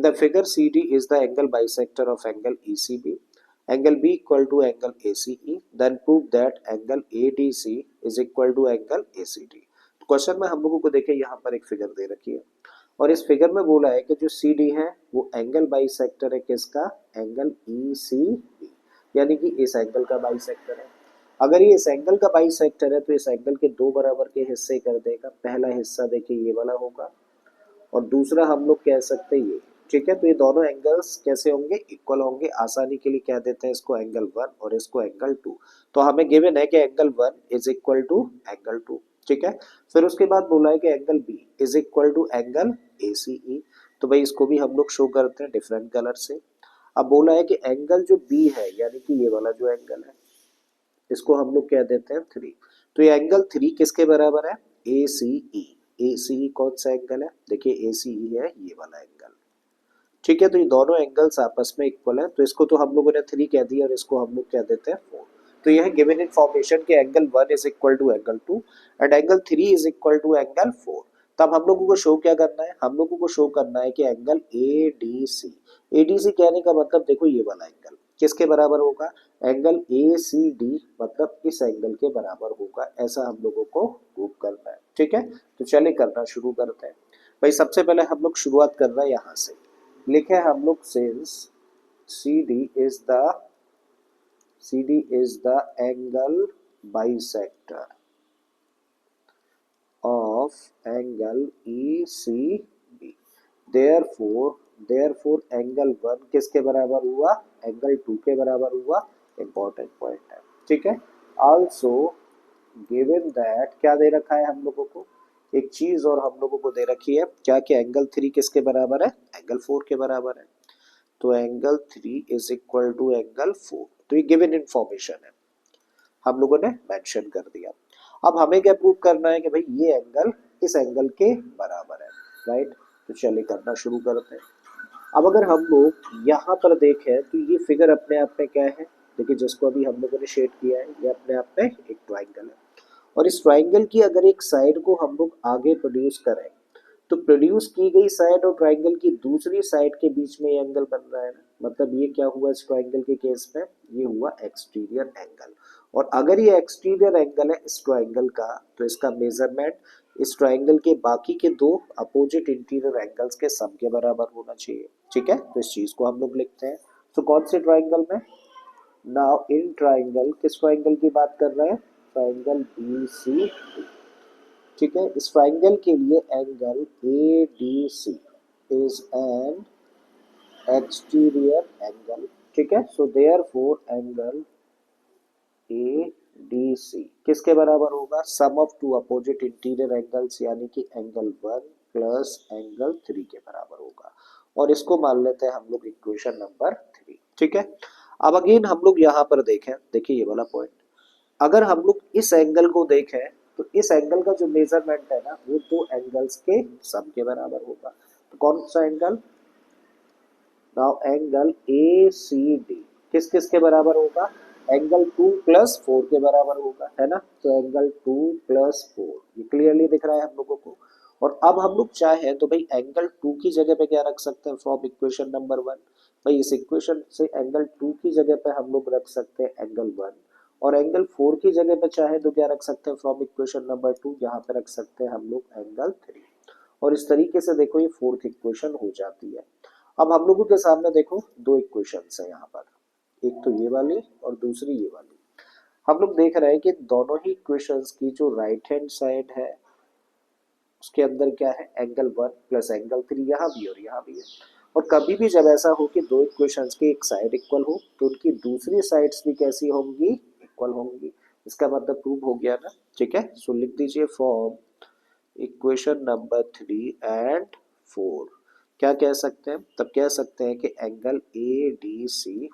In the figure, CD is the angle bisector of angle ECB. Angle B equal to angle ACE. Then prove that angle ADC is equal to angle ACD. Question में हम लोगों को देखें यहाँ पर एक figure दे रखी है और इस फिगर में बोला है कि जो CD है वो एंगल बाइसेक्टर है किसका, एंगल ECB, यानी कि इस एंगल का बाइसेक्टर है। अगर ये इस एंगल का बाइसेक्टर है तो इस एंगल के दो बराबर के हिस्से कर देगा। पहला हिस्सा देखिए ये वाला होगा और दूसरा हम लोग कह सकते हैं ये, ठीक है। तो ये दोनों एंगल्स कैसे होंगे, इक्वल होंगे। आसानी के लिए कह देते हैं इसको एंगल 1 और इसको एंगल 2। तो हमें गिवन है कि angle 1 is equal to angle 2, ठीक है। फिर उसके बाद बोला है कि angle B is equal to angle ACE। तो भाई इसको भी हम लोग शो करते हैं डिफरेंट कलर से। अब बोला है कि एंगल जो B है यानी कि ये वाला जो एंगल है इसको हम लोग कह देते हैं 3। तो ये एंगल 3 किसके बराबर है, ACE। ACE कौन सा एंगल है, देखिए ACE है ये वाला एंगल, ठीक है। तो ये दोनों एंगल्स आपस में इक्वल है, तो इसको तो हम लोगों ने 3 कह दिया और इसको हम लोग कह देते हैं 4। तो यह गिवन इन्फॉर्मेशन के angle 1 is equal to angle 2 and angle 3 is equal to angle 4। तब हम लोगों को शो क्या करना है, हम लोगों को शो करना है कि एंगल ADC, ADC कहने का मतलब देखो ये वाला एंगल किसके बराबर होगा, एंगल ACD, मतलब इस एंगल के बराबर होगा। ऐसा हम लोगों को प्रूव करना है, ठीक है। तो चलिए करना शुरू करते हैं। भाई सबसे पहले हम लोग शुरुआत कर रहे हैं यहाँ से, लिखे हम लोग since CD is the angle bisector of angle ECB, therefore angle 1 किसके बराबर हुआ, एंगल 2 के बराबर हुआ। इंपॉर्टेंट पॉइंट है, ठीक है। आल्सो गिवन दैट, क्या दे रखा है हम लोगों को, एक चीज और हम लोगों को दे रखी है क्या, कि एंगल 3 किसके बराबर है, एंगल 4 के बराबर है। तो angle 3 is equal to angle 4। तो ये गिवन इंफॉर्मेशन है, हम लोगों ने मेंशन कर दिया। अब हमें क्या प्रूव करना है कि भाई ये एंगल इस एंगल के बराबर है, राइट। तो चलिए करना शुरू करते हैं। अब अगर हम लोग यहाँ पर देखें तो ये फिगर अपने आप में क्या है, देखिए जिसको अभी हम लोगों ने शेड किया है ये अपने आप में एक ट्राइंगल है और इस ट्राइंगल की अगर एक साइड को हम लोग आगे प्रोड्यूस करें तो प्रोड्यूस की गई साइड और ट्राइंगल की दूसरी साइड के बीच में ये एंगल बन रहा है ना, मतलब ये क्या हुआ इस ट्राइंगल के केस में, ये हुआ एक्सटीरियर एंगल। और अगर ये एक्सटीरियर एंगल है इस ट्राइंगल का तो इसका मेजरमेंट इस ट्राइंगल के बाकी के दो अपोजिट इंटीरियर एंगल्स के सम के बराबर होना चाहिए, ठीक है। तो इस चीज को हम लोग लिखते हैं। तो कौन से ट्राइंगल में, नाउ इन ट्राइंगल, किस ट्राइंगल की बात कर रहे हैं, ट्राइंगल BC, ठीक है। इस ट्राइंगल के लिए angle ADC is an exterior angle, ठीक है। सो देयरफॉर एंगल ADC किसके बराबर होगा, sum of two opposite interior angles, यानी कि एंगल 1 प्लस एंगल 3 के बराबर होगा। और इसको मान लेते हैं हम लोग इक्वेशन नंबर 3, ठीक है। अब अगेन हम लोग यहाँ पर देखें, देखिए ये वाला पॉइंट, अगर हम लोग इस एंगल को देखें तो इस एंगल का जो मेजरमेंट है ना वो दो एंगल्स के सम के बराबर होगा। तो कौन सा एंगल, नाउ एंगल ACD किस किस के बराबर होगा, एंगल 2 प्लस 4 के बराबर होगा, है ना। तो एंगल 2 प्लस 4 ये क्लियरली दिख रहा है हम लोगों को। और अब हम लोग चाहे तो भाई एंगल 2 की जगह पे क्या रख सकते हैं, फ्रॉम इक्वेशन नंबर 1, भाई इस इक्वेशन से एंगल 2 की जगह पे हम लोग रख सकते हैं एंगल 1 और एंगल 4 की जगह पे चाहे तो क्या रख सकते हैं, फ्रॉम इक्वेशन नंबर 2 यहाँ पे रख सकते हैं हम लोग एंगल 3। और इस तरीके से देखो ये फोर्थ इक्वेशन हो जाती है। अब हम लोगों के सामने देखो दो इक्वेशंस है यहाँ पर, एक तो ये वाली और दूसरी ये वाली। हम लोग देख रहे हैं कि दोनों ही इक्वेशंस की जो राइट हैंड साइड है उसके अंदर क्या है, एंगल 1 प्लस एंगल 3 यहाँ भी और यहाँ भी है। और कभी भी जब ऐसा हो कि दो इक्वेशंस की एक साइड इक्वल हो तो उनकी दूसरी साइड्स भी कैसी होंगी, इक्वल होंगी। इसका मतलब प्रूव हो गया ना, ठीक है। सो लिख दीजिए फ्रॉम इक्वेशन नंबर 3 एंड 4 क्या कह सकते हैं, तब कह सकते हैं कि angle ADC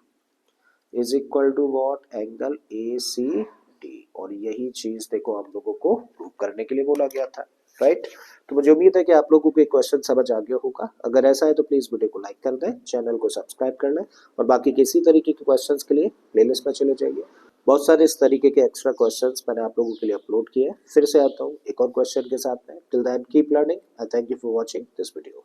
is equal to what, angle ACD। और यही चीज देखो हम लोगों को प्रूव करने के लिए बोला गया था, राइट। तो मुझे उम्मीद है कि आप लोगों को क्वेश्चन समझ आ गया होगा। अगर ऐसा है तो प्लीज वीडियो को लाइक कर दें, चैनल को सब्सक्राइब कर लें और बाकी किसी तरीके के क्वेश्चंस के लिए प्लेलिस्ट में चले जाइए। बहुत सारे इस तरीके के एक्स्ट्रा क्वेश्चंस मैंने आप लोगों के लिए अपलोड किए हैं। फिर से आता हूँ एक और क्वेश्चन के साथ में। Till then keep learning and thank you for watching this video.